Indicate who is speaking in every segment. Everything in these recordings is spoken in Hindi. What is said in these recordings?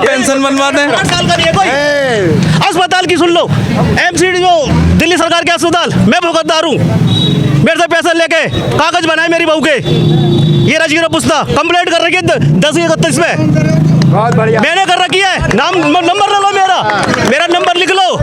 Speaker 1: पेंशन बनवा दें।
Speaker 2: 8 साल का नहीं है कोई। अस्पताल की सुन लो, एमसीडी जो दिल्ली सरकार के अस्पताल, मैं भुगतदार हूँ, मेरे से पैसे लेके कागज बनाए मेरी बहू के, ये राजगीर पुस्ता कंप्लेंट कर रखी है 10/31 में, मैंने कर रखी है। नाम नंबर ले लो, मेरा नंबर लिख लो।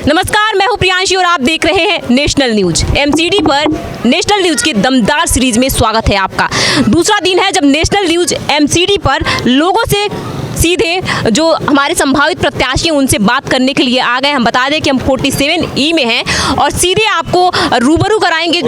Speaker 3: नमस्कार, मैं हूं प्रियांशी और आप देख रहे हैं नेशनल न्यूज। एमसीडी पर नेशनल न्यूज के दमदार सीरीज में स्वागत है आपका। दूसरा दिन है जब नेशनल न्यूज एमसीडी पर लोगों से सीधे जो हमारे संभावित प्रत्याशी हैं उनसे बात करने के लिए आ गए। हम बता दें कि हम 47E में हैं और सीधे आपको रूबरू कराएंगे,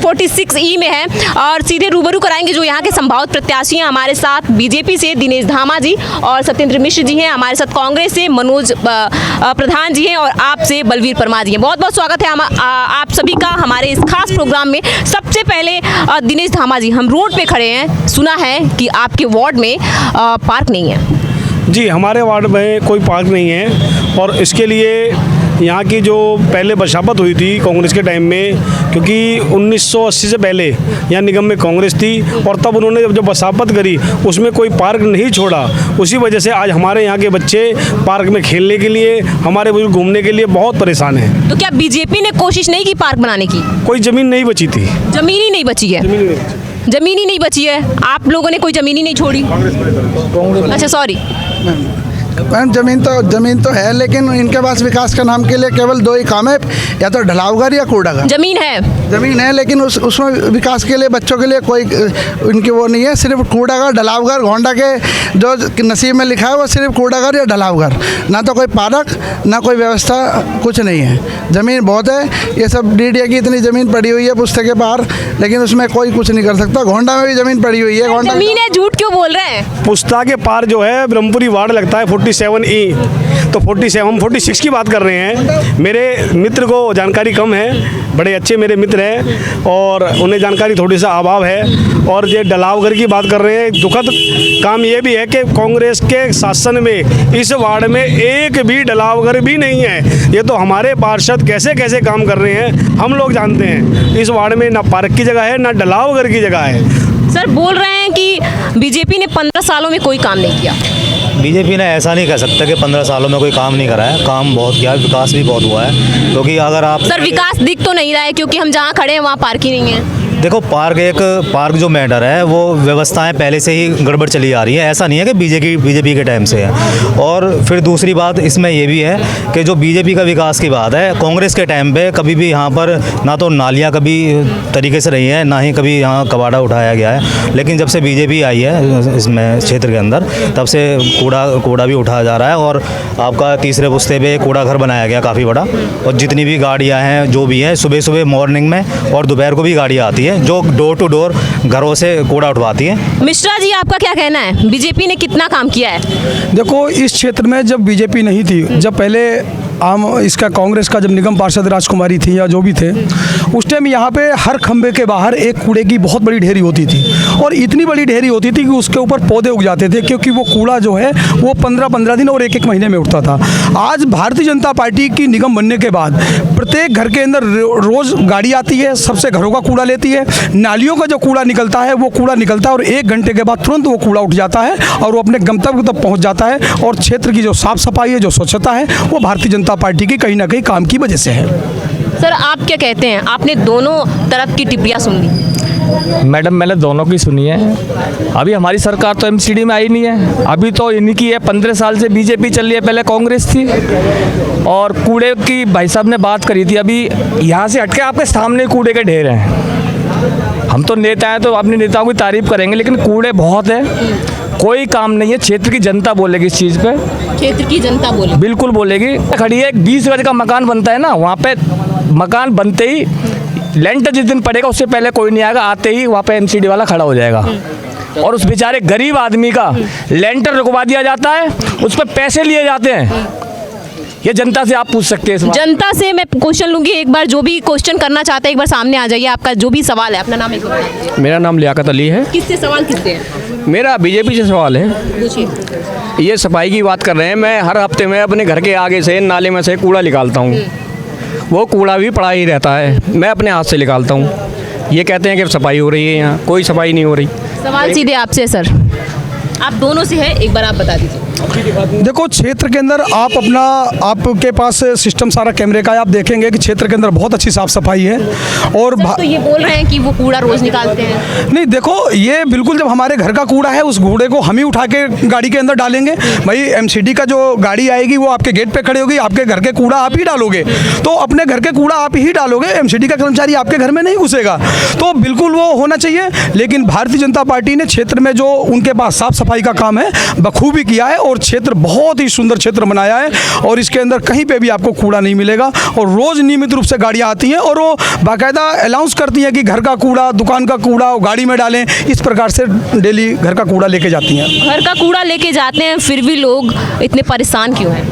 Speaker 3: 46E में हैं और सीधे रूबरू कराएंगे जो यहाँ के संभावित प्रत्याशी हैं। हमारे साथ बीजेपी से दिनेश धामा जी और सत्येंद्र मिश्र जी हैं, हमारे साथ कांग्रेस से मनोज प्रधान जी हैं और आपसे बलवीर परमार जी हैं। बहुत बहुत स्वागत है आप सभी का हमारे इस खास प्रोग्राम में। सबसे पहले दिनेश धामा जी, हम रोड पे खड़े हैं, सुना है कि आपके वार्ड में पार्क नहीं है।
Speaker 4: जी, हमारे वार्ड में कोई पार्क नहीं है और इसके लिए यहाँ की जो पहले बशावत हुई थी कांग्रेस के टाइम में, क्योंकि 1980 से पहले यहाँ निगम में कांग्रेस थी और तब उन्होंने जब बशावत करी उसमें कोई पार्क नहीं छोड़ा। उसी वजह से आज हमारे यहाँ के बच्चे पार्क में खेलने के लिए, हमारे बुजुर्ग घूमने के लिए बहुत परेशान हैं।
Speaker 3: तो क्या बीजेपी ने कोशिश नहीं की पार्क बनाने की?
Speaker 4: कोई ज़मीन नहीं बची थी।
Speaker 3: ज़मीन ही नहीं बची है? ज़मीन ही नहीं बची है। आप लोगों ने कोई ज़मीन ही नहीं छोड़ी? अच्छा, सॉरी।
Speaker 5: जमीन तो है, लेकिन इनके पास विकास का नाम के लिए केवल 2 ही काम है, या तो ढलावघर या कूड़ाघर।
Speaker 3: जमीन है
Speaker 5: लेकिन उसमें विकास के लिए बच्चों के लिए कोई इनकी वो नहीं है। सिर्फ कूड़ाघर, ढलावघर, गोंडा के जो नसीब में लिखा है वो सिर्फ कूड़ाघर या ढलावघर, ना तो कोई पार्क, ना कोई व्यवस्था, कुछ नहीं है। ज़मीन बहुत है, ये सब डीडीए की इतनी ज़मीन पड़ी हुई है पुस्तक के पार, लेकिन उसमें कोई कुछ नहीं कर सकता। गोंडा में भी ज़मीन पड़ी हुई है। गोंडा
Speaker 3: ज़मीन है, झूठ क्यों बोल रहे हैं?
Speaker 4: पुस्ता के पार जो है ब्रह्मपुरी वार्ड लगता है 47E, तो 46 की बात कर रहे हैं। मेरे मित्र को जानकारी कम है, बड़े अच्छे मेरे मित्र हैं और उन्हें जानकारी थोड़ी सा अभाव है। और ये डलावघर की बात कर रहे हैं। दुखद काम ये भी है कि कांग्रेस के शासन में इस वार्ड में एक भी डलावघर भी नहीं है। ये तो हमारे पार्षद कैसे कैसे काम कर रहे हैं हम लोग जानते हैं। इस वार्ड में ना पार्क की जगह है, ना डलावघर की जगह है।
Speaker 3: सर बोल रहे हैं कि बीजेपी ने 15 सालों में कोई काम नहीं किया।
Speaker 6: बीजेपी ने ऐसा नहीं कह सकता कि 15 सालों में कोई काम नहीं करा है। काम बहुत किया है, विकास भी बहुत हुआ है। क्योंकि अगर आप
Speaker 3: सर विकास दिख तो नहीं रहा है, क्योंकि हम जहाँ खड़े हैं वहाँ पार्क ही नहीं है।
Speaker 6: देखो, पार्क जो मैटर है वो व्यवस्थाएं पहले से ही गड़बड़ चली आ रही है। ऐसा नहीं है कि बीजेपी के टाइम से है। और फिर दूसरी बात इसमें ये भी है कि जो बीजेपी का विकास की बात है, कांग्रेस के टाइम पे कभी भी यहाँ पर ना तो नालियाँ कभी तरीके से रही हैं, ना ही कभी यहाँ कबाड़ा उठाया गया है। लेकिन जब से बीजेपी आई है इसमें क्षेत्र के अंदर, तब से कूड़ा भी उठाया जा रहा है। और आपका तीसरे पुस्ते पे कूड़ा घर बनाया गया काफ़ी बड़ा, और जितनी भी गाड़ियाँ हैं जो भी हैं, सुबह मॉर्निंग में और दोपहर को भी गाड़ियाँ आती है जो डोर टू डोर घरों से कूड़ा उठवाती है।
Speaker 3: मिश्रा जी, आपका क्या कहना है? बीजेपी ने कितना काम किया है?
Speaker 7: देखो, इस क्षेत्र में जब बीजेपी नहीं थी, जब पहले इसका कांग्रेस का जब निगम पार्षद राजकुमारी थी या जो भी थे, उस टाइम यहाँ पे हर खंबे के बाहर एक कूड़े की बहुत बड़ी ढेरी होती थी और इतनी बड़ी ढेरी होती थी कि उसके ऊपर पौधे उग जाते थे, क्योंकि वो कूड़ा जो है वो 15-15 दिन और एक महीने में उठता था। आज भारतीय जनता पार्टी की निगम बनने के बाद प्रत्येक घर के अंदर रोज़ गाड़ी आती है, सबसे घरों का कूड़ा लेती है। नालियों का जो कूड़ा निकलता है वो कूड़ा निकलता है और 1 घंटे के बाद तुरंत वो कूड़ा उठ जाता है और वो अपने गंतव्य तक पहुँच जाता है। और क्षेत्र की जो साफ़ सफाई है, जो स्वच्छता है, वो भारतीय जनता पार्टी की कहीं ना कहीं काम की वजह से है।
Speaker 3: सर आप क्या कहते हैं? आपने दोनों तरफ की टिप्पणियां सुन ली।
Speaker 8: मैडम, मैंने दोनों की सुनी है। अभी हमारी सरकार तो एमसीडी में आई नहीं है, अभी तो इन्हीं की है। 15 साल से बीजेपी चल रही है, पहले कांग्रेस थी। और कूड़े की भाई साहब ने बात करी थी, अभी यहाँ से हटके आपके सामने कूड़े के ढेर हैं। हम तो नेता हैं तो अपने नेताओं की तारीफ करेंगे, लेकिन कूड़े बहुत है, कोई काम नहीं है। क्षेत्र की जनता बोलेगी इस चीज़ पे,
Speaker 3: क्षेत्र की जनता बोले,
Speaker 8: बिल्कुल बोलेगी। खड़ी है, 20 गज का मकान बनता है ना, वहाँ पे मकान बनते ही लेंटर जिस दिन पड़ेगा उससे पहले कोई नहीं आएगा, आते ही वहाँ पे एमसीडी वाला खड़ा हो जाएगा और उस बेचारे गरीब आदमी का लेंटर रुकवा दिया जाता है, उस पर पैसे लिए जाते हैं। ये जनता से आप पूछ सकते हैं।
Speaker 3: जनता से मैं क्वेश्चन लूंगी, एक बार जो भी क्वेश्चन करना चाहते हैं एक बार सामने आ जाइए। आपका जो भी सवाल है, अपना नाम एक बार।
Speaker 8: मेरा नाम लियाकत अली है।
Speaker 3: किससे सवाल किससे है?
Speaker 8: मेरा बीजेपी से सवाल है।
Speaker 3: पूछिए।
Speaker 8: ये सफाई की बात कर रहे हैं। मैं हर हफ्ते में अपने घर के आगे से नाले में से कूड़ा निकालता हूँ, वो कूड़ा भी पड़ा ही रहता है, मैं अपने हाथ से निकालता हूँ। ये कहते हैं कि सफाई हो रही है, यहाँ कोई सफाई नहीं हो रही।
Speaker 3: सवाल सीधे आपसे सर, आप दोनों से है, एक बार आप बता दीजिए।
Speaker 7: देखो, क्षेत्र के अंदर आपके पास सिस्टम सारा कैमरे का है, आप देखेंगे कि क्षेत्र के अंदर बहुत अच्छी साफ सफाई है। और
Speaker 3: तो ये बोल रहे हैं कि वो कूड़ा रोज निकालते हैं।
Speaker 7: नहीं, देखो, ये बिल्कुल, जब हमारे घर का कूड़ा है उस कूड़े को हम ही उठा के गाड़ी के अंदर डालेंगे। भाई एमसीडी का जो गाड़ी आएगी वो आपके गेट पे खड़ी होगी, आपके घर के कूड़ा आप ही डालोगे, तो अपने घर के कूड़ा आप ही डालोगे, एमसीडी का कर्मचारी आपके घर में नहीं घुसेगा। तो बिल्कुल वो होना चाहिए। लेकिन भारतीय जनता पार्टी ने क्षेत्र में जो उनके पास साफ सफाई का काम है बखूबी किया है, और क्षेत्र बहुत ही सुंदर क्षेत्र बनाया है, और इसके अंदर कहीं पे भी आपको कूड़ा नहीं मिलेगा। और रोज नियमित रूप से गाड़ियां आती हैं और वो बाकायदा अनाउंस करती हैं कि घर का कूड़ा, दुकान का कूड़ा गाड़ी में डालें। इस प्रकार से डेली घर का कूड़ा लेके जाती हैं।
Speaker 3: घर का कूड़ा लेके जाते हैं, फिर भी लोग इतने परेशान क्यों हैं?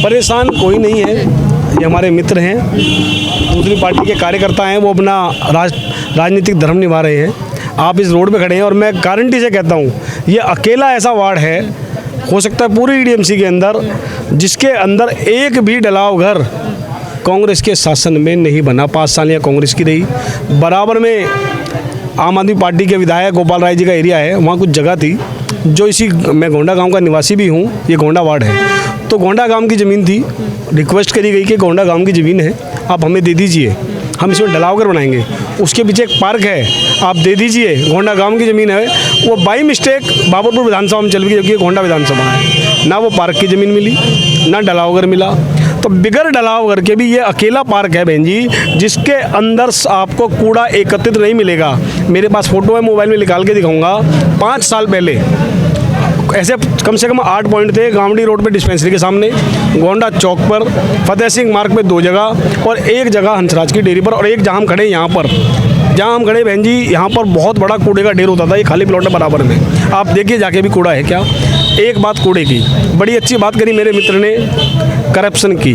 Speaker 4: परेशान कोई नहीं है, ये हमारे मित्र हैं, दूसरी पार्टी के कार्यकर्ता हैं, वो अपना राजनीतिक धर्म निभा रहे हैं। आप इस रोड पे खड़े हैं और मैं गारंटी से कहता हूँ ये अकेला ऐसा वार्ड है, हो सकता है पूरी ईडीएमसी के अंदर, जिसके अंदर एक भी डलाव घर कांग्रेस के शासन में नहीं बना। 5 साल यहाँ कांग्रेस की रही, बराबर में आम आदमी पार्टी के विधायक गोपाल राय जी का एरिया है, वहाँ कुछ जगह थी जो मैं गोंडा गांव का निवासी भी हूँ, ये गोंडा वार्ड है, तो गोंडा गांव की ज़मीन थी, रिक्वेस्ट करी गई कि गोंडा गांव की ज़मीन है, आप हमें दे दीजिए, हम इसमें डलावघर बनाएंगे। उसके पीछे एक पार्क है, आप दे दीजिए, गोंडा गांव की ज़मीन है। वो बाई मिस्टेक बाबरपुर विधानसभा में चल गई, जबकि गोंडा विधानसभा है। ना वो पार्क की ज़मीन मिली, ना डलावघर मिला। तो बिगर डलावघर के भी ये अकेला पार्क है बहन जी, जिसके अंदर आपको कूड़ा एकत्रित नहीं मिलेगा। मेरे पास फ़ोटो है, मोबाइल में निकाल के दिखाऊंगा। 5 साल पहले ऐसे कम से कम 8 पॉइंट थे, गांवड़ी रोड पे डिस्पेंसरी के सामने, गोंडा चौक पर, फतेह सिंह मार्ग पे 2 जगह, और एक जगह हंसराज की डेयरी पर, और एक जहाँ हम खड़े यहाँ पर, जहाँ हम खड़े बहन जी, यहाँ पर बहुत बड़ा कूड़े का ढेर होता था। ये खाली प्लॉट है बराबर में, आप देखिए जाके भी कूड़ा है क्या। एक बात कूड़े की, बड़ी अच्छी बात करी मेरे मित्र ने करप्शन की।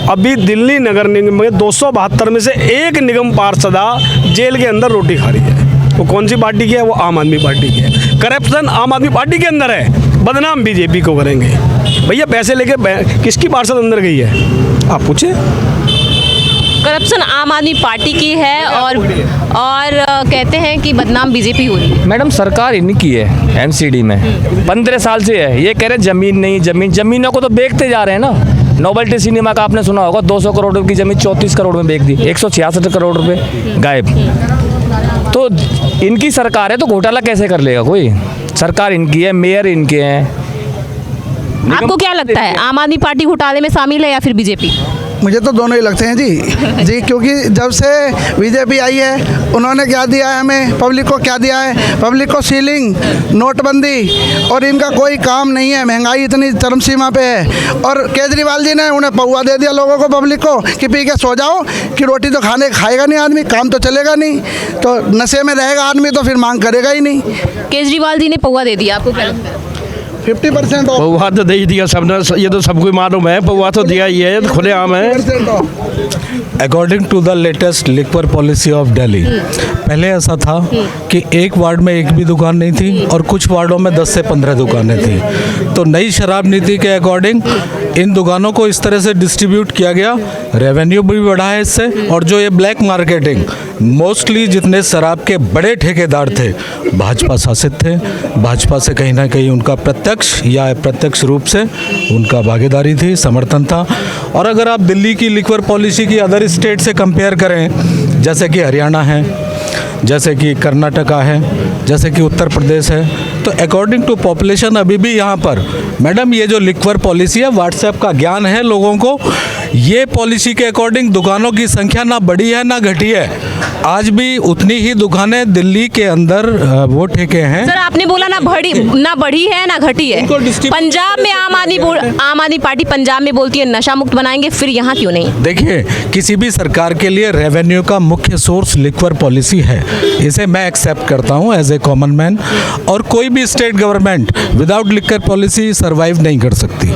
Speaker 4: अभी दिल्ली नगर निगम में 272 में से एक निगम पार्षदा जेल के अंदर रोटी खा रही है। वो कौन सी पार्टी की है? वो आम आदमी पार्टी की है। करप्शन आम आदमी पार्टी के अंदर है, बदनाम बीजेपी को करेंगे। भैया पैसे लेके किसकी पार्षद अंदर गई है, आप पूछे।
Speaker 3: करप्शन आम आदमी पार्टी की है, और कहते हैं कि बदनाम बीजेपी हो रही है।
Speaker 8: मैडम सरकार इन्हीं की है, एमसीडी में 15 साल से है। ये कह रहे ज़मीन नहीं, ज़मीनों को तो बेचते जा रहे हैं ना। नोबल्टी सिनेमा का आपने सुना होगा, 200 करोड़ रुपये की ज़मीन 34 करोड़ में बेच दी, 166 करोड़ रुपये गायब। तो इनकी सरकार है तो घोटाला कैसे कर लेगा कोई? सरकार इनकी है, मेयर इनके हैं।
Speaker 3: आपको क्या लगता है, आम आदमी पार्टी घोटाले में शामिल है या फिर बीजेपी?
Speaker 5: मुझे तो दोनों ही लगते हैं जी क्योंकि जब से बीजेपी आई है उन्होंने क्या दिया है हमें, पब्लिक को क्या दिया है? पब्लिक को सीलिंग, नोटबंदी, और इनका कोई काम नहीं है। महंगाई इतनी चरम सीमा पे है, और केजरीवाल जी ने उन्हें पौवा दे दिया लोगों को, पब्लिक को, कि पी के सो जाओ, कि रोटी तो खाएगा नहीं आदमी, काम तो चलेगा नहीं, तो नशे में रहेगा आदमी तो फिर मांग करेगा ही नहीं।
Speaker 3: केजरीवाल जी ने पौवा दे दिया, आपको क्या लगता है?
Speaker 5: 50%
Speaker 1: पौवा तो दे ही दिया सबने, ये तो सबको मालूम है, पौवा तो दिया ही है, खुलेआम है।
Speaker 9: According to the latest liquor policy of Delhi, पहले ऐसा था कि एक वार्ड में एक भी दुकान नहीं थी, और कुछ वार्डों में 10 से 15 दुकानें थी। तो नई शराब नीति के अकॉर्डिंग इन दुकानों को इस तरह से डिस्ट्रीब्यूट किया गया, रेवेन्यू भी बढ़ा है इससे। और जो ये ब्लैक मार्केटिंग, मोस्टली जितने शराब के बड़े ठेकेदार थे भाजपा शासित थे, भाजपा से कहीं ना कहीं उनका प्रत्यक्ष या अप्रत्यक्ष रूप से उनका भागीदारी थी, समर्थन था। और अगर आप दिल्ली की लिक्वर पॉलिसी की अदर स्टेट से कंपेयर करें, जैसे कि हरियाणा है, जैसे कि कर्नाटका है, जैसे कि उत्तर प्रदेश है, तो अकॉर्डिंग टू पॉपुलेशन अभी भी यहाँ पर मैडम ये जो लिक्वर पॉलिसी है, व्हाट्सएप का ज्ञान है लोगों को, ये पॉलिसी के अकॉर्डिंग दुकानों की संख्या ना बढ़ी है ना घटी है। आज भी उतनी ही दुकानें दिल्ली के अंदर वो ठेके हैं।
Speaker 3: सर आपने बोला ना बढ़ी है ना घटी है। पंजाब में आम आदमी पार्टी पंजाब में बोलती है नशा मुक्त बनाएंगे, फिर यहाँ क्यों नहीं?
Speaker 9: देखिए, किसी भी सरकार के लिए रेवेन्यू का मुख्य सोर्स लिक्वर पॉलिसी है, इसे मैं एक्सेप्ट करता हूँ एज ए कॉमन मैन। और कोई भी state government without liquor policy survive नहीं कर सकती,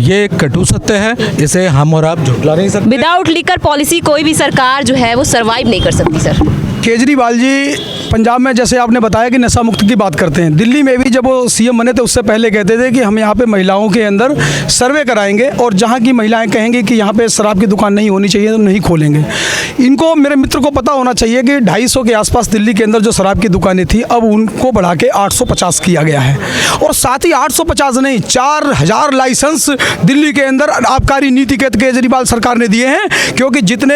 Speaker 9: ये एक कटु सत्य है, इसे हम और आप झुठला नहीं सकते।
Speaker 3: विदाउट लिकर पॉलिसी कोई भी सरकार जो है वो सर्वाइव नहीं कर सकती। सर
Speaker 7: केजरीवाल जी पंजाब में जैसे आपने बताया कि नशा मुक्त की बात करते हैं, दिल्ली में भी जब वो सीएम बने थे उससे पहले कहते थे कि हम यहाँ पे महिलाओं के अंदर सर्वे कराएंगे और जहाँ की महिलाएं कहेंगी कि यहाँ पे शराब की दुकान नहीं होनी चाहिए तो नहीं खोलेंगे। इनको, मेरे मित्र को पता होना चाहिए कि 250 के आसपास दिल्ली के अंदर जो शराब की दुकानें थी अब उनको बढ़ा के 850 किया गया है। और साथ ही 850 नहीं, 4000 लाइसेंस दिल्ली के अंदर आबकारी नीति के केजरीवाल सरकार ने दिए हैं, क्योंकि जितने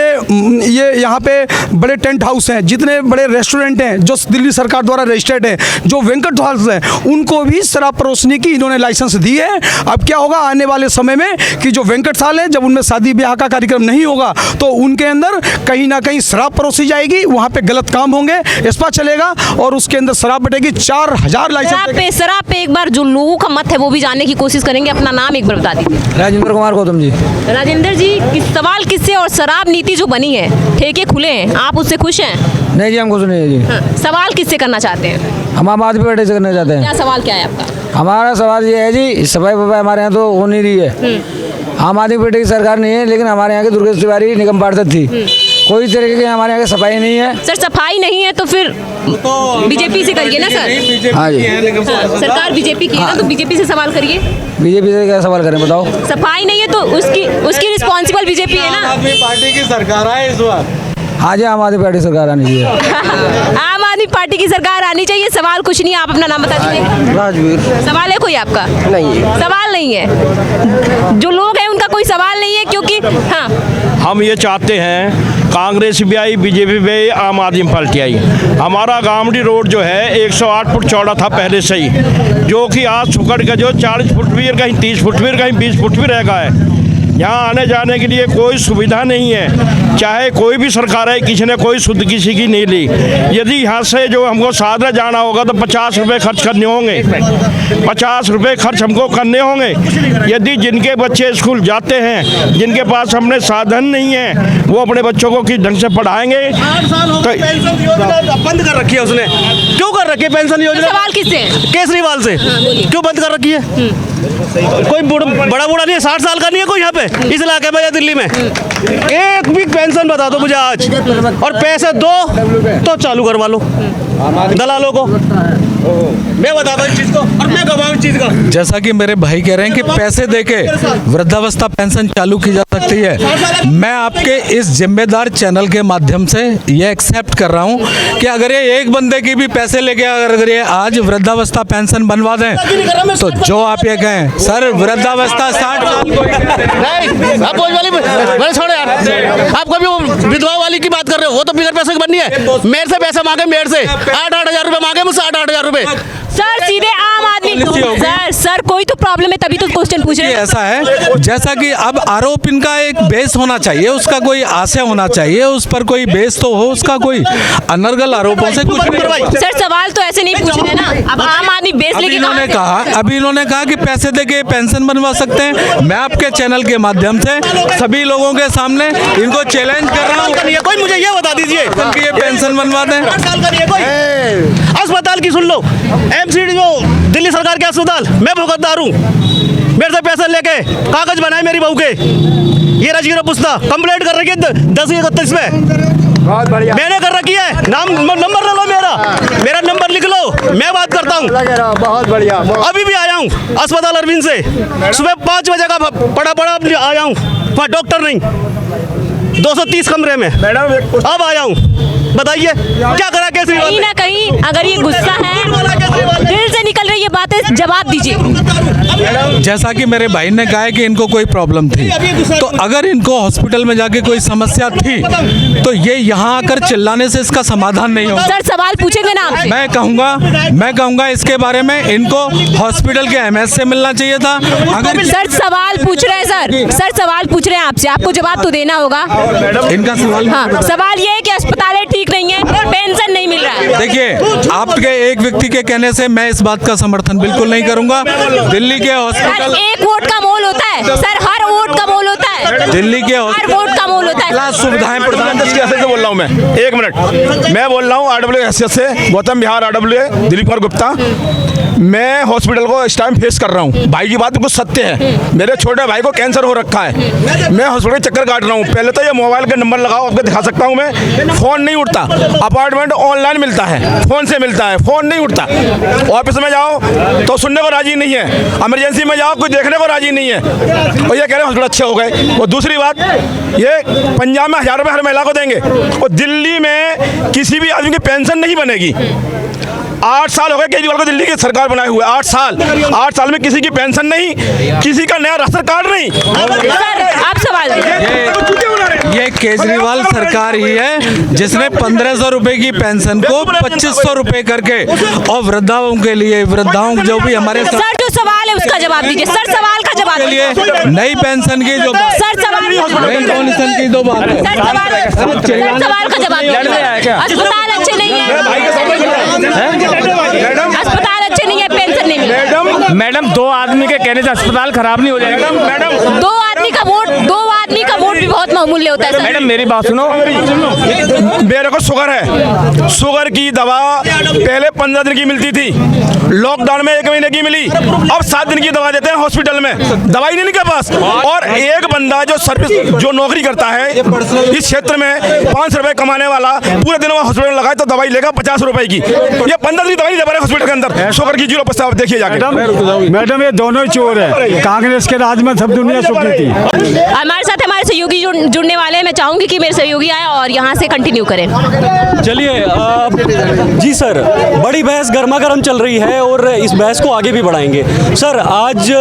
Speaker 7: ये यहाँ पे बड़े टेंट हाउस हैं, जितने बड़े रेस्टोरेंट हैं जो दिल्ली सरकार द्वारा रजिस्टर्ड हैं, जो बैंक्वेट हॉल्स हैं, उनको भी शराब परोसने की इन्होंने लाइसेंस दी है। अब क्या होगा आने वाले समय में कि जो बैंक्वेट हॉल है, जब उनमें शादी ब्याह का कार्यक्रम नहीं होगा तो उनके अंदर कहीं ना कहीं शराब परोसी जाएगी, वहाँ पे गलत काम होंगे, इस्पा चलेगा और उसके अंदर शराब बटेगी। 4000 लाइसेंस।
Speaker 3: शराब पे एक बार जो लोगों का मत है वो भी जानने की कोशिश करेंगे। अपना नाम एक बार बता दीजिए।
Speaker 10: राजेंद्र कुमार गौतम जी।
Speaker 3: राजेंद्र जी, सवाल किससे, और शराब नीति जो बनी है, ठेके खुले हैं, आप उससे खुश हैं?
Speaker 10: नहीं जी, हम खुश नहीं है जी।
Speaker 3: हाँ, सवाल किससे करना चाहते हैं?
Speaker 10: हम आम आदमी पार्टी से करना चाहते हैं।
Speaker 3: क्या सवाल क्या है आपका?
Speaker 10: हमारा सवाल ये है जी, सफाई वफाई हमारे यहाँ तो हो नहीं रही है। आम आदमी पार्टी की सरकार नहीं है, लेकिन हमारे यहाँ की दुर्गेश तिवारी निगम पार्षद थी, कोई तरीके की हमारे यहाँ की सफाई नहीं है।
Speaker 3: सर सफाई नहीं है तो फिर बीजेपी से करिए ना सर।
Speaker 10: हाँ जी,
Speaker 3: सरकार बीजेपी की है ना, तो बीजेपी से सवाल करिए।
Speaker 10: बीजेपी से क्या सवाल करें बताओ?
Speaker 3: सफाई नहीं है तो उसकी रिस्पॉन्सिबल बीजेपी है ना।
Speaker 9: पार्टी की सरकार है इस बार।
Speaker 10: हाँ जी, आम आदमी पार्टी सरकार आनी चाहिए।
Speaker 3: आम आदमी पार्टी की सरकार आनी चाहिए। सवाल कुछ नहीं, आप अपना नाम बता दीजिए।
Speaker 10: राजवीर।
Speaker 3: सवाल है कोई आपका?
Speaker 10: नहीं,
Speaker 3: सवाल नहीं है। जो लोग हैं उनका कोई सवाल नहीं है, क्योंकि हाँ,
Speaker 1: हम ये चाहते हैं कांग्रेस भी आई, बीजेपी भी आई, आम आदमी पार्टी आई। हमारा गामडी रोड जो है 108 फुट चौड़ा था पहले से ही, जो कि आज सुकड़ का जो 40 फुट भी, कहीं 30 फुट भी, कहीं 20 फुट भी रह गया है। यहाँ आने जाने के लिए कोई सुविधा नहीं है, चाहे कोई भी सरकार है, किसी ने कोई सुध किसी की नहीं ली। यदि यहाँ से जो हमको साधना जाना होगा तो 50 रुपये खर्च करने होंगे, 50 रुपये खर्च हमको करने होंगे। यदि जिनके बच्चे स्कूल जाते हैं, जिनके पास हमने साधन नहीं है, वो अपने बच्चों को किस ढंग से पढ़ाएंगे?
Speaker 2: 8 साल हो गए पेंशन योजना बंद कर रखी है उसने। क्यों कर रखी है पेंशन योजना?
Speaker 3: सवाल किससे?
Speaker 2: केजरीवाल से। क्यों बंद कर रखी है? कोई बड़ा बूढ़ा नहीं है, 60 साल का नहीं है कोई यहाँ पे इस इलाके में या दिल्ली में। एक भी पेंशन बता दो मुझे आज, और पैसे दो तो चालू करवा लो दलालों को। मैं बताता हूँ इस चीज को और मैं गवाऊँ इस चीज का।
Speaker 9: जैसा कि मेरे भाई कह रहे हैं कि पैसे देके वृद्धावस्था पेंशन चालू की जा सकती है, मैं आपके इस जिम्मेदार चैनल के माध्यम से ये एक्सेप्ट कर रहा हूँ कि अगर ये एक बंदे की भी पैसे लेके अगर ये आज वृद्धावस्था पेंशन बनवा दें, तो जो आप ये कहें सर वृद्धावस्था 60 साल
Speaker 2: आप छोड़ो यार, आप कभी वो विधवा वाली की बात कर रहे हो, वो तो बिगर पैसे की बननी है। मेरे से पैसे मांगे, मेरे से 8-8 हजार रुपए मांगे मुझसे, 8-8 हजार रुपए।
Speaker 3: सर सीधे आम आदमी। सर कोई तो प्रॉब्लम है तभी तो क्वेश्चन पूछ रहे हैं।
Speaker 9: ऐसा है जैसा कि अब आरोप इनका एक बेस होना चाहिए, उसका कोई आशय होना चाहिए, उस पर कोई बेस तो हो, उसका कोई अनर्गल आरोपों से कुछ नहीं।
Speaker 3: सर सवाल तो ऐसे नहीं पूछ रहे ना, अब आम आदमी बेस लेके
Speaker 9: अभी इन्होंने कहा कि पैसे देके पेंशन बनवा सकते हैं। मैं आपके चैनल के माध्यम से सभी लोगों के सामने इनको चैलेंज कर रहा हूँ,
Speaker 2: कोई मुझे ये बता दीजिए
Speaker 9: कि ये पेंशन बनवा दें।
Speaker 2: अस्पताल की सुन लो, एमसीडी जो दिल्ली सरकार के अस्पताल, मैं भुगतदार हूँ। मेरे से पैसे लेके कागज बनाए मेरी बहू के, ये रजीरो पुस्ता कंप्लेंट कर रखी है 10/31 में। मैंने कर रखी है। नंबर ले लो, मेरा नंबर लिख लो, मैं बात करता हूँ।
Speaker 10: बहुत बढ़िया।
Speaker 2: अभी भी आया हूँ अस्पताल अरविंद से, सुबह 5 बजे का पड़ा आया हूँ, वहाँ डॉक्टर नहीं, 230 कमरे में। अब आया हूँ, बताइए क्या करा केजरीवाल?
Speaker 3: कहीं ना कहीं अगर ये गुस्सा है, दिल से निकल रही ये बातें, जवाब दीजिए।
Speaker 9: जैसा कि मेरे भाई ने कहा है कि इनको कोई प्रॉब्लम थी, तो अगर इनको हॉस्पिटल में जाके कोई समस्या थी तो ये यहाँ आकर चिल्लाने से इसका समाधान नहीं होगा।
Speaker 3: सर सवाल पूछेंगे ना आपसे?
Speaker 9: मैं कहूँगा इसके बारे में इनको हॉस्पिटल के एमएस से मिलना चाहिए था। अगर
Speaker 3: सर सवाल पूछ रहे हैं, सर सवाल पूछ रहे हैं आपसे, आपको जवाब तो देना होगा।
Speaker 9: इनका सवाल,
Speaker 3: हाँ, सवाल ये है कि अस्पतालें ठीक नहीं है, पेंशन नहीं मिल रहा है।
Speaker 9: देखिए, आपके एक व्यक्ति के कहने से मैं इस बात का समर्थन बिल्कुल नहीं करूंगा। दिल्ली के हॉस्पिटल,
Speaker 3: एक वोट का मोल होता है सर, हर वोट का मोल होता है।
Speaker 9: दिल्ली के
Speaker 3: हर वोट का मोल होता है।
Speaker 9: सुविधाएं प्रदान
Speaker 1: कैसे से बोल रहा हूँ मैं, एक मिनट, मैं बोल रहा हूँ आरडब्ल्यू हैसियत से, गौतम बिहार आरडब्ल्यू, दिलीप कुमार गुप्ता। मैं हॉस्पिटल को इस टाइम फेस कर रहा हूँ। भाई की बात कुछ सत्य है, मेरे छोटे भाई को कैंसर हो रखा है, मैं हॉस्पिटल के चक्कर काट रहा हूँ। पहले तो ये मोबाइल का नंबर लगाओ, आपको दिखा सकता हूँ मैं, फ़ोन नहीं उठता। अपार्टमेंट ऑनलाइन मिलता है, फ़ोन से मिलता है, फ़ोन नहीं उठता। ऑफिस में जाओ तो सुनने को राजी नहीं है, इमरजेंसी में जाओ कोई देखने को राजी नहीं है, और ये कह रहे हैं हॉस्पिटल अच्छे हो गए। और दूसरी बात, ये पंजाब में 1000 रुपये हर महिला को देंगे, और दिल्ली में किसी भी आदमी की पेंशन नहीं बनेगी। 8 साल हो गए केजरीवाल को दिल्ली की सरकार बनाए हुए, 8 साल में किसी की पेंशन नहीं, किसी का नया राशन कार्ड नहीं।
Speaker 3: सर आप सवाल
Speaker 9: ये केजरीवाल सरकार ही है जिसने 1500 रुपए की पेंशन को 2500 रुपए करके, और वृद्धाओं के लिए, वृद्धाओं जो भी हमारे
Speaker 3: सर जो सवाल है उसका जवाब दीजिए। सर सवाल का जवाब
Speaker 9: के लिए नई पेंशन की जो
Speaker 3: सर सवाल
Speaker 9: नई पेंशन की दो बात है।
Speaker 3: सर सवाल का जवाब दीजिए। अस्पताल अच्छे नहीं है, अस्पताल अच्छे नहीं है, पेंशन नहीं मिली।
Speaker 8: मैडम 2 आदमी के कहने से अस्पताल खराब नहीं हो जाएगा। मैडम
Speaker 3: 2 आदमी का वोट भी बहुत बहुमूल्य होता है।
Speaker 8: मैडम मेरी बात सुनो,
Speaker 1: मेरे को शुगर है, शुगर की दवा पहले 15 दिन की मिलती थी, लॉकडाउन में 1 महीने की मिली, अब 7 दिन की दवा देते हैं हॉस्पिटल में, दवाई नहीं इनके पास। और एक बंदा जो सर्विस, जो नौकरी करता है इस क्षेत्र में, 500 रुपए कमाने वाला, पूरे दिन वो हॉस्पिटल में लगाए तो दवाई लेगा 50 रुपए की। ये 15 दिन की दवाई नहीं दे पा रहे हॉस्पिटल के अंदर, शुगर की 0% देखिए जाके।
Speaker 4: मैडम ये दोनों ही चोर है, कांग्रेस के राज में सब दुनिया सुखी थी।
Speaker 3: हमारे साथ हमारे सहयोगी जुड़ने वाले हैं। मैं चाहूंगी कि मेरे सहयोगी आए और यहाँ से कंटिन्यू करें।
Speaker 2: चलिए जी सर, बड़ी बहस गर्मा गर्म चल रही है और इस बहस को आगे भी बढ़ाएंगे। सर आज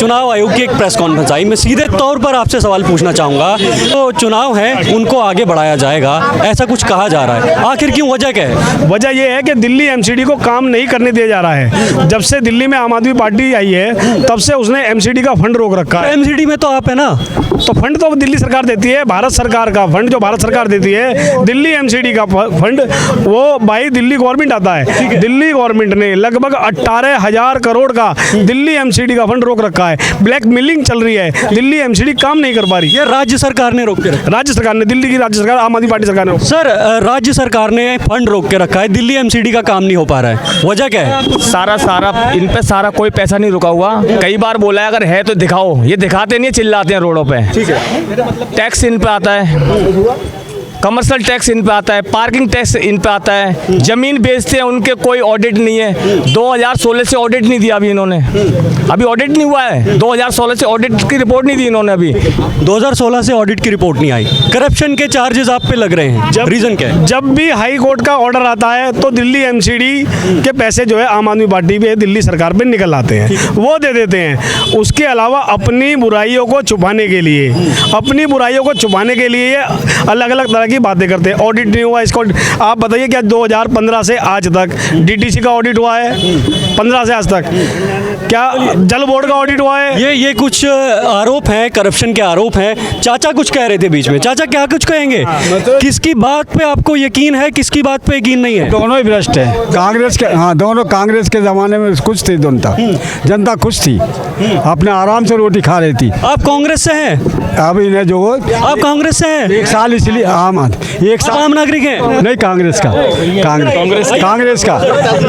Speaker 2: चुनाव आयोग की एक प्रेस कॉन्फ्रेंस आई, मैं सीधे तौर पर आपसे सवाल पूछना चाहूँगा। तो चुनाव है उनको आगे बढ़ाया जाएगा ऐसा कुछ कहा जा रहा है, आखिर क्यों, वजह क्या है?
Speaker 4: वजह यह है कि दिल्ली एमसीडी को काम नहीं करने दिया जा रहा है। जब से दिल्ली में आम आदमी पार्टी आई है तब से उसने एमसीडी का फंड रोक रखा है।
Speaker 2: एमसीडी में तो आप है ना,
Speaker 4: तो फंड तो दिल्ली सरकार देती है, भारत सरकार का फंड जो भारत सरकार देती है, दिल्ली एमसीडी का फंड वो बाई दिल्ली गवर्नमेंट आता है। दिल्ली गवर्नमेंट ने लगभग 18,000 करोड़ का दिल्ली एमसीडी का फंड रोक रखा है। ब्लैक मिलिंग चल रही है, दिल्ली एमसीडी काम नहीं कर पा रही।
Speaker 2: ये राज्य सरकार ने रोक के रखा,
Speaker 4: राज्य सरकार ने, दिल्ली की राज्य सरकार, आम आदमी पार्टी सरकार ने।
Speaker 2: सर राज्य सरकार ने फंड रोक के रखा है, दिल्ली एमसीडी का काम नहीं हो पा रहा है, वजह क्या है?
Speaker 8: सारा इन पे सारा कोई पैसा नहीं रुका हुआ। कई बार बोला है अगर है तो दिखाओ, ये दिखाते नहीं, चिल्लाते हैं रोडों पे। टैक्स इन पे आता है, कमर्शियल टैक्स इन पे आता है, पार्किंग टैक्स इन पे आता है, जमीन बेचते हैं उनके कोई ऑडिट नहीं है। 2016 से ऑडिट नहीं दिया अभी इन्होंने, अभी ऑडिट नहीं हुआ है। 2016 से ऑडिट की रिपोर्ट नहीं दी इन्होंने अभी।
Speaker 2: 2016 से ऑडिट की रिपोर्ट नहीं आई, करप्शन के चार्जेस आप पे लग रहे हैं, रीजन क्या है?
Speaker 4: जब भी हाई कोर्ट का ऑर्डर आता है तो दिल्ली एमसीडी के पैसे जो है आम आदमी पार्टी पे, दिल्ली सरकार पे निकल आते हैं, वो दे देते हैं। उसके अलावा अपनी बुराइयों को छुपाने के लिए, अलग अलग तरह की बातें करते हैं। ऑडिट नहीं हुआ इसको, आप बताइए क्या 2015 से आज तक डीटीसी का ऑडिट हुआ है? 15 से आज तक क्या जल बोर्ड का ऑडिट हुआ है?
Speaker 2: ये कुछ आरोप हैं, करप्शन के आरोप हैं। चाचा कुछ कह रहे थे बीच में, चाचा क्या कुछ कहेंगे? किसकी बात पे आपको यकीन है, किसकी बात पे यकीन नहीं है?
Speaker 11: दोनों ही भ्रष्ट है। कांग्रेस के, हाँ दोनों, कांग्रेस के ज़माने में कुछ थी जनता खुश थी, अपने आराम से रोटी खा रही थी।
Speaker 2: आप कांग्रेस से हैं?
Speaker 11: अब इन्हें जो
Speaker 2: आप कांग्रेस से हैं?
Speaker 11: 1 साल इसलिए एक साल
Speaker 2: आम नागरिक हैं?
Speaker 11: नहीं, कांग्रेस का, कांग्रेस का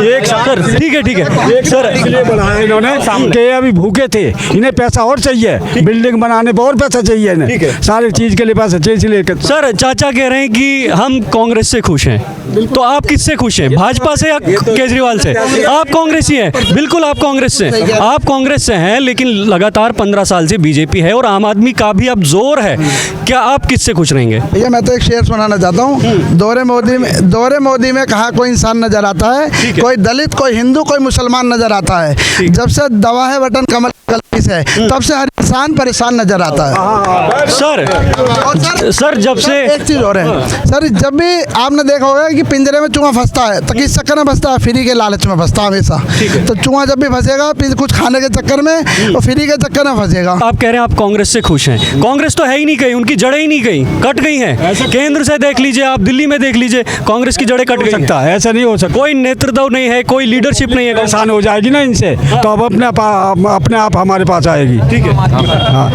Speaker 11: 1 साल।
Speaker 2: ठीक है सर,
Speaker 11: इसलिए बनाया इन्होंने कि अभी भूखे थे, इन्हें पैसा और चाहिए, बिल्डिंग बनाने पर और पैसा चाहिए इन्हें, सारी चीज़ के लिए पैसा चाहिए, इसलिए।
Speaker 2: सर चाचा कह रहे हैं कि हम कांग्रेस से खुश हैं, तो आप किससे खुश हैं, भाजपा से या केजरीवाल से? आप कांग्रेसी हैं, बिल्कुल आप कांग्रेस से हैं, लेकिन लगातार 15 साल से बीजेपी है और आम आदमी का भी अब जोर है, क्या आप किससे खुश रहेंगे?
Speaker 5: भैया मैं तो एक शेर सुनाना चाहता हूँ। दौरे मोदी में कहाँ कोई इंसान नजर आता है, कोई दलित, कोई हिंदू, कोई मुसलमान नजर आता है। जब से दवा है बटन कमल गलती से, तब से हर इंसान परेशान नजर आता है।
Speaker 2: सर जब से
Speaker 5: एक चीज और है सर, जब भी आपने देखा होगा कि पिंजरे में चूहा फंसता है तो किस चक्कर में फंसता है? फ्री के लालच में फंसता है हमेशा। तो चूहा जब भी फंसेगा कुछ खाने के चक्कर में और फ्री के चक्कर में फंसेगा।
Speaker 2: आप कह रहे हैं आप कांग्रेस से खुश हैं, कांग्रेस तो है ही नहीं कहीं, उनकी जड़ें ही नहीं गई, कट गई हैं। केंद्र से देख लीजिए आप, दिल्ली में देख लीजिए, कांग्रेस की जड़ें कट गई हैं।
Speaker 11: ऐसा नहीं हो सकता,
Speaker 2: कोई नेतृत्व नहीं है, कोई लीडरशिप नहीं है।
Speaker 11: परेशान हो जाएगी ना इनसे, तो अब अपने आप हमारे पास आएगी।
Speaker 12: ठीक है,
Speaker 11: हाँ।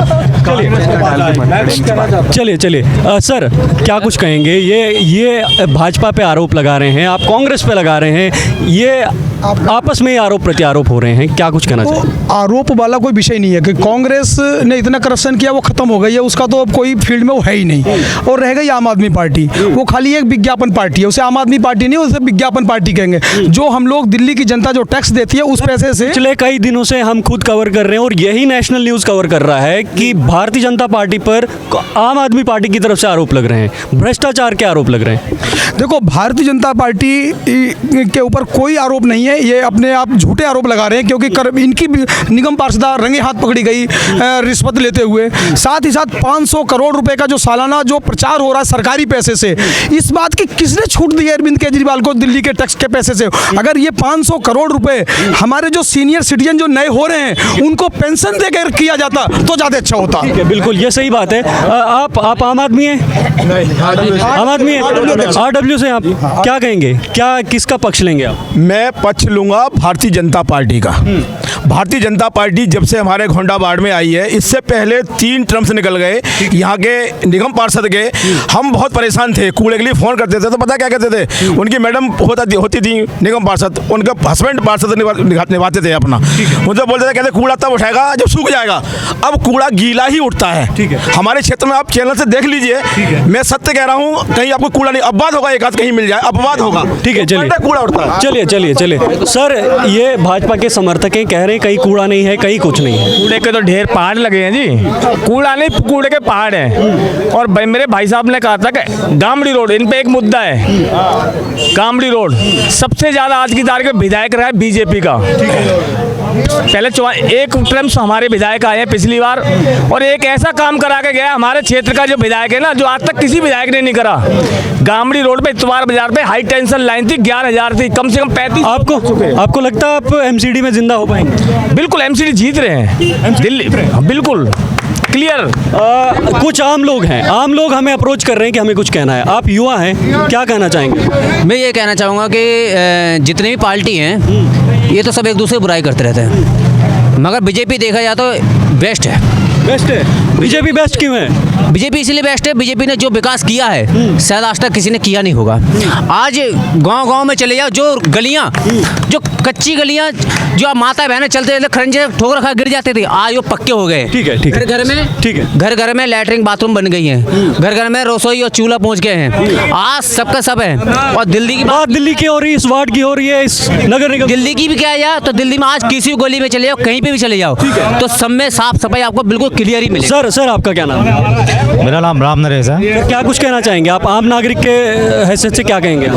Speaker 12: चलिए सर, क्या कुछ कहेंगे? ये भाजपा पे आरोप लगा रहे हैं, आप कांग्रेस पे लगा रहे हैं, ये आपस में आरोप प्रत्यारोप हो रहे हैं, क्या कुछ कहना चाहिए?
Speaker 7: आरोप वाला कोई विषय नहीं है कि कांग्रेस ने इतना करप्शन किया वो खत्म हो गई है, उसका तो अब कोई फील्ड में वो है ही नहीं। और रह गई आम आदमी पार्टी, वो खाली एक विज्ञापन पार्टी है, उसे आम आदमी पार्टी नहीं, उसे विज्ञापन पार्टी कहेंगे। जो हम लोग दिल्ली की जनता जो टैक्स देती है उस पैसे से,
Speaker 12: पिछले कई दिनों से हम खुद कवर कर रहे हैं और यही नेशनल न्यूज़ कवर कर रहा है कि भारतीय जनता पार्टी पर आम आदमी पार्टी की तरफ से आरोप लग रहे हैं, भ्रष्टाचार के आरोप लग रहे हैं।
Speaker 7: देखो भारतीय जनता पार्टी के ऊपर कोई आरोप नहीं है, ये अपने आप झूठे आरोप लगा रहे हैं, क्योंकि इनकी निगम पार्षदा रंगे हाथ पकड़ी गई रिश्वत लेते हुए। साथ ही साथ 500 करोड़ रुपए का जो सालाना जो प्रचार हो रहा है सरकारी पैसे से, इस बात की किसने छूट दी है अरविंद केजरीवाल को दिल्ली के टैक्स के पैसे से? अगर ये 500 करोड़ रुपए हमारे जो सीनियर सिटीजन जो नए हो रहे हैं उनको पेंशन देकर किया जाता तो ज़्यादा अच्छा होता।
Speaker 12: ठीक है, बिल्कुल ये सही बात है। आप आम आदमी हैं? आम आदमी हैं, RW से। आप क्या कहेंगे, क्या किसका पक्ष लेंगे आप?
Speaker 1: मैं पक्ष लूँगा भारतीय जनता पार्टी का। भारतीय जनता पार्टी जब से हमारे घोंडाबाड़ में आई है, इससे पहले 3 टर्म्स निकल गए यहाँ के निगम पार्षद के। हम बहुत परेशान थे, कूड़े के लिए फ़ोन करते थे तो पता क्या कहते थे, उनकी मैडम होती थी निगम पार्षद, उनका हस्बैंड पार्षद निभाते थे अपना। उनसे बोलते थे, कहते कूड़ा तब उठाएगा जब सूख जाएगा। अब कूड़ा गीला ही उठता है।
Speaker 12: ठीक है,
Speaker 1: हमारे क्षेत्र में आप चैनल से देख लीजिए, मैं सत्य कह रहा हूँ, कहीं आपको कूड़ा नहीं, अपवाद होगा, एक आध कहीं मिल जाए, अपवाद होगा।
Speaker 12: ठीक है, चलिए
Speaker 1: कूड़ा उठता है।
Speaker 12: चलिए सर, ये भाजपा के समर्थक हैं, कह रहे हैं कहीं कूड़ा नहीं है, कहीं कुछ नहीं है।
Speaker 8: कूड़े के तो ढेर पहाड़ लगे हैं जी, कूड़ा नहीं कूड़े के पहाड़ हैं। और मेरे भाई साहब ने कहा था कि गामड़ी रोड, इन पे एक मुद्दा है, गामड़ी रोड सबसे ज़्यादा आज की तारीख में विधायक रहा है बीजेपी का। पहले एक टर्म से हमारे विधायक आए हैं पिछली बार, और एक ऐसा काम करा के गया हमारे क्षेत्र का जो विधायक है ना, जो आज तक किसी विधायक ने नहीं करा। गामड़ी रोड पे इतवार बाजार पे हाई टेंशन लाइन थी, 11,000 थी, कम से कम 35।
Speaker 12: आपको लगता है आप MCD में जिंदा हो पाएंगे?
Speaker 8: बिल्कुल MCD जीत रहे हैं दिल्ली, बिल्कुल क्लियर।
Speaker 12: कुछ आम लोग हैं, आम लोग हमें अप्रोच कर रहे हैं कि हमें कुछ कहना है। आप युवा हैं, क्या कहना चाहेंगे?
Speaker 13: मैं ये कहना चाहूँगा कि जितनी भी पार्टी हैं ये तो सब एक दूसरे बुराई करते रहते हैं, मगर बीजेपी देखा जाए तो बेस्ट है।
Speaker 12: बेस्ट है? बीजेपी बेस्ट क्यों है?
Speaker 13: बीजेपी इसलिए बेस्ट है, बीजेपी ने जो विकास किया है शायद आज तक किसी ने किया नहीं होगा। आज गांव-गांव में चले जाओ, जो गलियां, जो कच्ची गलियां, जो आप माता बहनें चलते खरंजे ठोक रखा गिर जाते थे, आज वो पक्के हो गए।
Speaker 12: ठीक है,
Speaker 13: घर में,
Speaker 12: ठीक है,
Speaker 13: घर में लैट्रिन बाथरूम बन गई हैं, घर में रसोई और चूल्हा पहुंच गए हैं, आज सबका सब है। और दिल्ली की बात
Speaker 12: दिल्ली की हो रही है, इस वार्ड की हो रही है, इस नगर निगम,
Speaker 13: दिल्ली की भी क्या है, तो दिल्ली में आज किसी गली में चले जाओ, कहीं पे भी चले जाओ, तो सब में साफ सफाई आपको बिल्कुल क्लियर ही मिलेगी।
Speaker 12: सर आपका क्या नाम है?
Speaker 6: मेरा नाम राम नरेश है।
Speaker 12: क्या कुछ कहना चाहेंगे आप आम नागरिक के हैसियत से, क्या कहेंगे?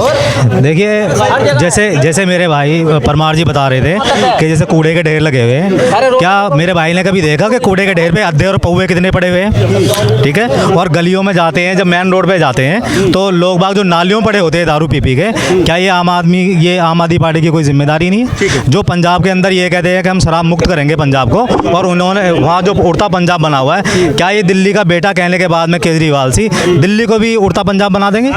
Speaker 6: देखिए, जैसे मेरे भाई परमार जी बता रहे थे कि जैसे कूड़े के ढेर लगे हुए हैं, क्या मेरे भाई ने कभी देखा कि कूड़े के ढेर पे अद्धे और पौवे कितने पड़े हुए हैं? ठीक है, और गलियों में जाते हैं, जब मेन रोड पे जाते हैं तो लोग बाग जो नालियों पड़े होते हैं दारू पी के, क्या ये आम आदमी पार्टी की कोई जिम्मेदारी नहीं है? जो पंजाब के अंदर ये कहते हैं कि हम शराब मुक्त करेंगे पंजाब को, और उन्होंने वहाँ जो उड़ता पंजाब बना हुआ है, क्या ये दिल्ली का बेटा कहने के बाद में केजरीवाल सी दिल्ली को भी उड़ता पंजाब बना देंगे?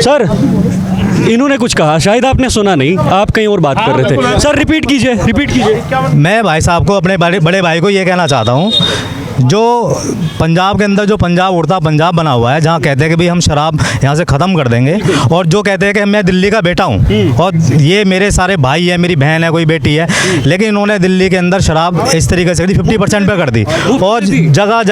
Speaker 12: सर इन्होंने कुछ कहा, शायद आपने सुना नहीं, आप कहीं और बात कर रहे थे। सर रिपीट कीजिए।
Speaker 6: मैं भाई साहब को, अपने बड़े भाई को ये कहना चाहता हूँ, जो पंजाब के अंदर जो पंजाब उड़ता पंजाब बना हुआ है, जहाँ कहते हैं कि भाई हम शराब यहाँ से ख़त्म कर देंगे, और जो कहते हैं कि मैं दिल्ली का बेटा हूँ और ये मेरे सारे भाई है, मेरी बहन है, कोई बेटी है, लेकिन इन्होंने दिल्ली के अंदर शराब इस तरीके से 50% पे कर दी, और जगह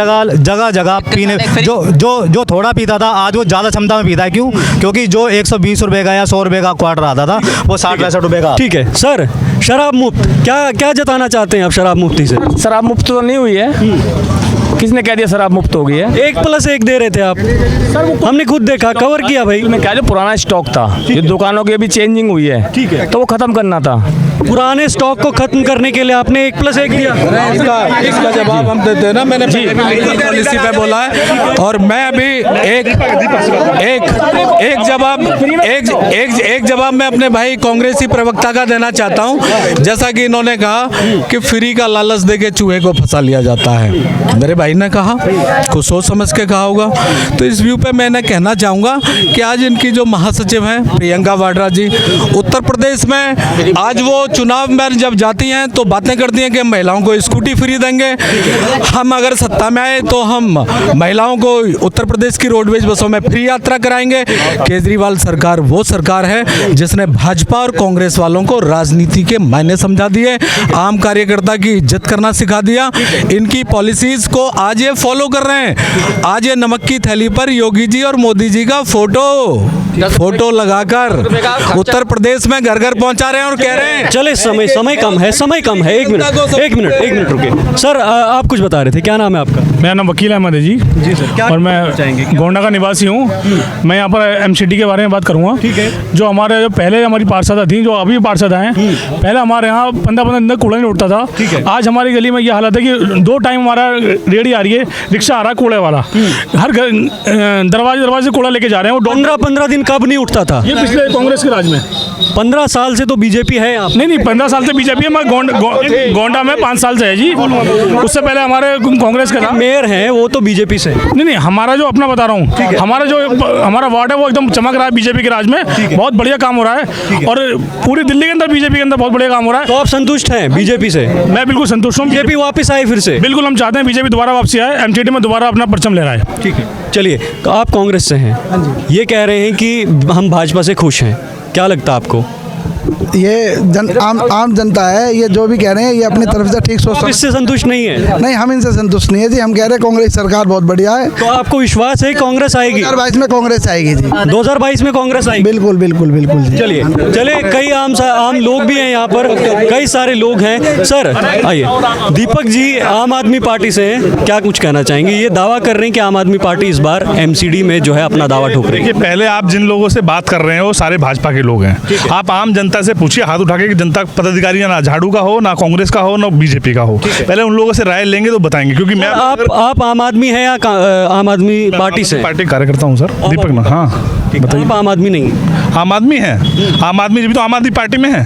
Speaker 6: जगह पीने, जो थोड़ा पीता था आज वो ज़्यादा क्षमता में पीता है। क्यों? क्योंकि जो 120 रुपये का या 100 रुपये का क्वार्टर आता था वो 60-65 रुपये का।
Speaker 12: ठीक है सर, शराब मुक्त क्या जताना चाहते हैं आप शराब मुक्ति से?
Speaker 8: शराब मुक्त तो नहीं हुई है, किसने कह दिया शराब मुक्त हो गई है?
Speaker 12: 1+1 दे रहे थे आप, हमने खुद देखा, कवर किया भाई।
Speaker 8: मैं कह जो पुराना स्टॉक था, जो दुकानों की अभी चेंजिंग हुई है,
Speaker 12: ठीक है,
Speaker 8: तो वो खत्म करना था।
Speaker 12: पुराने स्टॉक को खत्म करने के लिए आपने 1+1 दिया।
Speaker 9: इसका जवाब हम देते हैं ना, मैंने पॉलिसी पे बोला है। और मैं अभी एक जवाब मैं अपने भाई कांग्रेसी प्रवक्ता का देना चाहता हूं। जैसा कि इन्होंने कहा कि फ्री का लालच देके चूहे को फंसा लिया जाता है, मेरे भाई ने कहा, कुछ सोच समझ के कहा होगा। तो इस व्यू पे मैंने कहना चाहूँगा कि आज इनकी जो महासचिव हैं प्रियंका वाड्रा जी, उत्तर प्रदेश में आज वो चुनाव में जब जाती हैं तो बातें करती हैं कि महिलाओं को स्कूटी फ्री देंगे, हम अगर सत्ता में आए तो हम महिलाओं को उत्तर प्रदेश की रोडवेज बसों में फ्री यात्रा कराएंगे। केजरीवाल सरकार वो सरकार है जिसने भाजपा और कांग्रेस वालों को राजनीति के मायने समझा दिए, आम कार्यकर्ता की इज्जत करना सिखा दिया। इनकी पॉलिसीज को आज ये फॉलो कर रहे हैं। आज ये नमक की थैली पर योगी जी और मोदी जी का फोटो लगाकर उत्तर प्रदेश में घर घर पहुंचा रहे हैं और कह रहे हैं
Speaker 12: चले समय कम है। एक मिनट रुके सर, आप कुछ बता रहे थे, क्या नाम है आपका?
Speaker 4: मेरा नाम वकील अहमद है जी।
Speaker 12: जी सर, क्या
Speaker 4: और मैं गोंडा का निवासी हूँ। मैं यहाँ पर एमसीडी के बारे में बात करूँगा।
Speaker 12: ठीक है।
Speaker 4: जो हमारे जो पहले हमारी पार्षद थी, जो अभी पार्षद हैं, पहले हमारे यहाँ 15 दिन तक कूड़ा नहीं उठता था।
Speaker 12: ठीक है।
Speaker 4: आज हमारी गली में ये हालत है कि 2 टाइम हमारा रेडी आ रही है, रिक्शा आ रहा है कूड़े वाला, हर घर दरवाजे कूड़ा लेके जा रहे हैं। वो
Speaker 12: 15 दिन कब नहीं उठता था?
Speaker 4: ये पिछले कांग्रेस के राज में
Speaker 12: 15 साल से तो बीजेपी है यहाँ।
Speaker 4: नहीं 15 साल से बीजेपी है। मैं गोंडा में 5 साल से है जी। उससे पहले हमारे कांग्रेस का था।
Speaker 12: मेयर हैं वो तो बीजेपी से।
Speaker 4: नहीं हमारा जो अपना बता रहा हूँ, हमारा वार्ड है वो एकदम चमक रहा है बीजेपी के राज में। बहुत बढ़िया काम हो रहा है और पूरी दिल्ली के अंदर बीजेपी के अंदर बहुत बढ़िया काम हो रहा है।
Speaker 12: तो आप संतुष्ट हैं बीजेपी से?
Speaker 4: मैं बिल्कुल संतुष्ट हूँ।
Speaker 12: बीजेपी वापस आए फिर से?
Speaker 4: बिल्कुल, हम चाहते हैं बीजेपी दोबारा वापसी आए, एमसीडी में दोबारा अपना परचम ले रहा है।
Speaker 12: ठीक है, चलिए आप कांग्रेस से हैं, ये कह रहे हैं कि हम भाजपा से खुश हैं, क्या लगता है आपको?
Speaker 5: ये आम जनता है, ये जो भी कह रहे हैं ये अपनी तरफ से ठीक सोच।
Speaker 12: इससे संतुष्ट नहीं है?
Speaker 5: नहीं, हम इनसे संतुष्ट नहीं है जी। हम कह रहे हैं कांग्रेस सरकार बहुत बढ़िया है।
Speaker 12: तो आपको विश्वास है कांग्रेस आएगी?
Speaker 5: 2022 में कांग्रेस आएगी जी।
Speaker 12: 2022 में कांग्रेस आएगी?
Speaker 5: बिल्कुल जी।
Speaker 12: चलिए कई आम लोग भी हैं यहाँ पर, कई सारे लोग हैं। सर आइए, दीपक जी आम आदमी पार्टी से हैं, क्या कुछ कहना चाहेंगे? ये दावा कर रहे हैं कि आम आदमी पार्टी इस बार एमसीडी में जो है अपना दावा ठोक रही है।
Speaker 14: देखिए, पहले आप जिन लोगों से बात कर रहे हैं वो सारे भाजपा के लोग हैं। आप आम जनता से पूछिए हाथ उठा के कि जनता पदाधिकारी ना झाड़ू का हो, ना कांग्रेस का हो, ना बीजेपी का हो। पहले उन लोगों से राय लेंगे तो बताएंगे। क्योंकि मैं
Speaker 12: आप आम आदमी हैं या आम आदमी पार्टी से?
Speaker 14: पार्टी कार्यकर्ता हूँ सर, दीपक ना। हाँ
Speaker 12: बताइए। आम आदमी नहीं?
Speaker 14: आम आदमी है। आम आदमी जब तो आम आदमी पार्टी में है।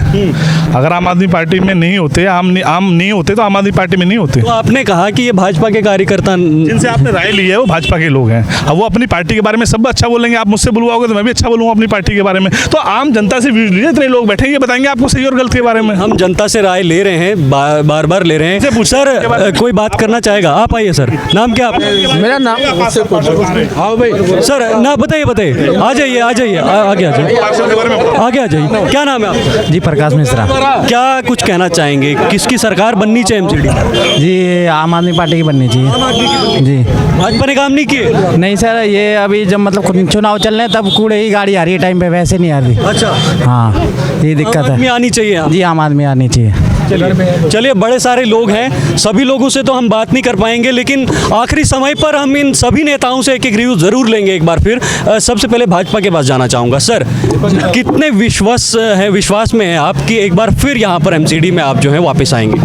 Speaker 14: अगर आम आदमी पार्टी में नहीं होते, आम नहीं होते तो आम आदमी पार्टी में नहीं होते।
Speaker 12: तो आपने कहा कि ये भाजपा के कार्यकर्ता,
Speaker 14: जिनसे आपने राय ली है वो भाजपा के लोग हैं। अब वो अपनी पार्टी के बारे में सब अच्छा बोलेंगे। आप मुझसे बुलवाओगे तो मैं भी अच्छा बोलूँगा अपनी पार्टी के बारे में। तो आम जनता से व्यूज लीजिए, इतने लोग बैठेंगे बताएंगे आपको सही और गलत के बारे में।
Speaker 12: हम जनता से राय ले रहे हैं, बार ले रहे हैं। सर कोई बात करना चाहेगा? आप आइए सर, नाम क्या आपका?
Speaker 10: मेरा नाम
Speaker 12: हाँ भाई सर, ना बताइए, आ जाइए आगे आ जाइए। क्या नाम है आपका?
Speaker 10: जी प्रकाश मिश्रा।
Speaker 12: क्या कुछ कहना चाहेंगे, किसकी सरकार बननी चाहिए एमसीडी?
Speaker 10: जी आम आदमी पार्टी की बननी चाहिए जी।
Speaker 12: भाजपा ने काम नहीं किए?
Speaker 10: नहीं सर, ये अभी जब मतलब चुनाव चल रहे हैं तब कूड़े की गाड़ी आ रही है टाइम पे, वैसे नहीं आ रही।
Speaker 12: अच्छा
Speaker 10: हाँ, ये दिक्कत है।
Speaker 12: आनी चाहिए
Speaker 10: जी, आम आदमी आनी चाहिए।
Speaker 12: चलिए बड़े सारे लोग हैं, सभी लोगों से तो हम बात नहीं कर पाएंगे, लेकिन आखिरी समय पर हम इन सभी नेताओं से एक रिव्यू जरूर लेंगे एक बार फिर। सबसे पहले भाजपा के पास जाना चाहूँगा। सर कितने विश्वास में है आप कि एक बार फिर यहाँ पर एमसीडी में आप जो है वापस आएंगे?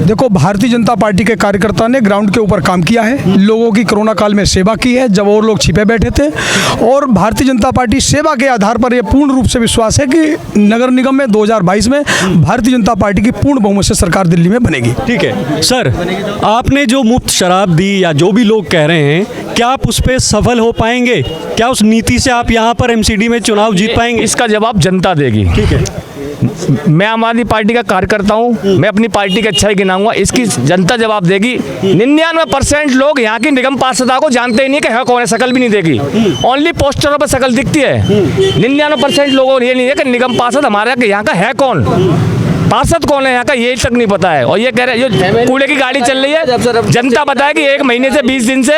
Speaker 7: देखो, भारतीय जनता पार्टी के कार्यकर्ता ने ग्राउंड के ऊपर काम किया है, लोगों की कोरोना काल में सेवा की है जब और लोग छिपे बैठे थे। और भारतीय जनता पार्टी सेवा के आधार पर यह पूर्ण रूप से विश्वास है कि नगर निगम में 2022 में भारतीय जनता पार्टी की पूर्ण बहुमत से सरकार दिल्ली में बनेगी।
Speaker 12: ठीक है सर, आपने जो मुफ्त शराब दी या जो भी लोग कह रहे हैं, क्या आप उस पर सफल हो पाएंगे? क्या उस नीति से आप यहाँ पर एमसीडी में चुनाव जीत पाएंगे?
Speaker 8: इसका जवाब जनता देगी।
Speaker 12: ठीक है,
Speaker 8: मैं आम आदमी पार्टी का कार्यकर्ता हूँ, मैं अपनी पार्टी की अच्छाई गिनाऊंगा, इसकी जनता जवाब देगी। 99% लोग यहाँ की निगम पार्षदा को जानते ही नहीं कि है कौन है, शकल भी नहीं देगी। ओनली पोस्टरों पर शकल दिखती है। 99% लोगों को ये नहीं है कि निगम पार्षद हमारे यहाँ का है कौन, पार्षद कौन है यहाँ का, ये तक नहीं पता है। और ये कह रहे हैं जो कूड़े की गाड़ी चल रही है, जनता बताए कि 1 महीने से 20 दिन से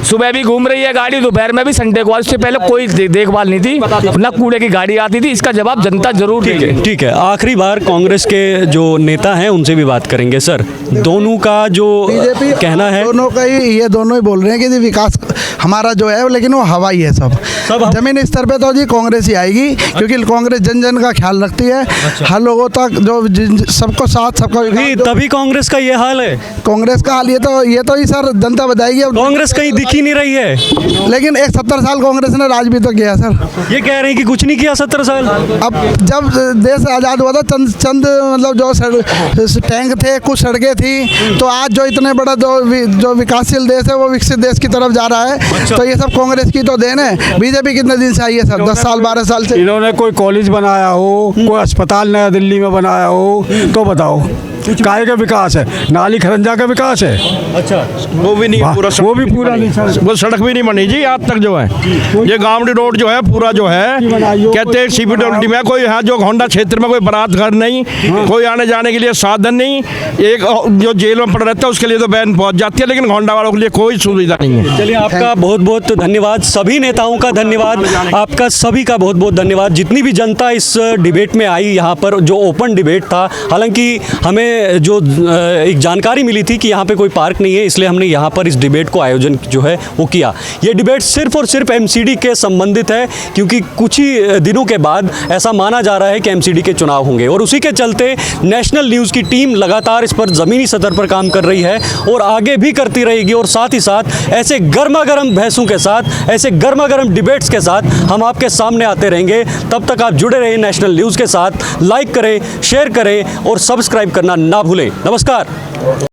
Speaker 8: सुबह भी घूम रही है गाड़ी, दोपहर में भी, संडे को। उससे पहले कोई देखभाल नहीं थी, ना कूड़े की गाड़ी आती थी। इसका जवाब जनता जरूर देगी।
Speaker 12: ठीक है, आखिरी बार कांग्रेस के जो नेता हैं उनसे भी बात करेंगे। सर दोनों का जो कहना है,
Speaker 5: दोनों का ही, ये दोनों ही बोल रहे हैं कि विकास हमारा जो है लेकिन वो हवा ही है सब जमीन स्तर पे तो जी कांग्रेस ही आएगी, क्योंकि कांग्रेस जन जन का ख्याल रखती है, हर लोगों तक जो सबको साथ सबका
Speaker 12: तभी कांग्रेस का ये हाल है।
Speaker 5: कांग्रेस का हाल ये तो ही सर जनता बताएगी। अब
Speaker 12: कांग्रेस कहीं दिख ही नहीं रही है,
Speaker 5: लेकिन एक 70 साल कांग्रेस ने राज भी तो किया सर।
Speaker 12: ये कह रहे हैं कि कुछ नहीं किया 70 साल।
Speaker 5: अब जब देश आज़ाद हुआ था चंद मतलब जो टैंक थे, कुछ सड़कें थी, तो आज जो इतने बड़ा जो विकासशील देश है वो विकसित देश की तरफ जा रहा है। तो ये सब कांग्रेस की तो देन है। बीजेपी कितने दिन से आई है सर? 10 साल 12 साल से।
Speaker 11: इन्होंने कोई कॉलेज बनाया हो, कोई अस्पताल नया दिल्ली में बनाया हो तो बताओ काहे का विकास है? नाली खरंजा का विकास है?
Speaker 12: अच्छा,
Speaker 1: वो भी नहीं पूरा,
Speaker 11: वो भी पूरा नहीं सर,
Speaker 1: वो सड़क भी नहीं बनी जी आज तक जो है। ये गामड़ी रोड जो है पूरा जो है कहते हैं सीपीडब्ल्यूडी में कोई है जो होंडा क्षेत्र में कोई बारात घर नहीं, कोई आने जाने के लिए साधन नहीं। एक जो जेल में पड़ रहता है उसके लिए तो बैन पहुंच जाती है, लेकिन होंडा वालों के लिए कोई सुविधा नहीं है।
Speaker 12: चलिए, आपका बहुत बहुत धन्यवाद, सभी नेताओं का धन्यवाद, आपका सभी का बहुत बहुत धन्यवाद। जितनी भी जनता इस डिबेट में आई, यहाँ पर जो ओपन डिबेट था, हालांकि हमें जो एक जानकारी मिली थी कि यहाँ पे कोई पार्क नहीं है, इसलिए हमने यहाँ पर इस डिबेट को आयोजन जो है वो किया। ये डिबेट सिर्फ और सिर्फ एमसीडी के संबंधित है, क्योंकि कुछ ही दिनों के बाद ऐसा माना जा रहा है कि एमसीडी के चुनाव होंगे, और उसी के चलते नेशनल न्यूज़ की टीम लगातार इस पर ज़मीनी सतह पर काम कर रही है और आगे भी करती रहेगी। और साथ ही साथ ऐसे गर्मा गर्म बहसों के साथ, ऐसे गर्मा गर्म डिबेट्स के साथ हम आपके सामने आते रहेंगे। तब तक आप जुड़े रहे नेशनल न्यूज़ के साथ, लाइक करें, शेयर करें और सब्सक्राइब करना ना भूलें। नमस्कार।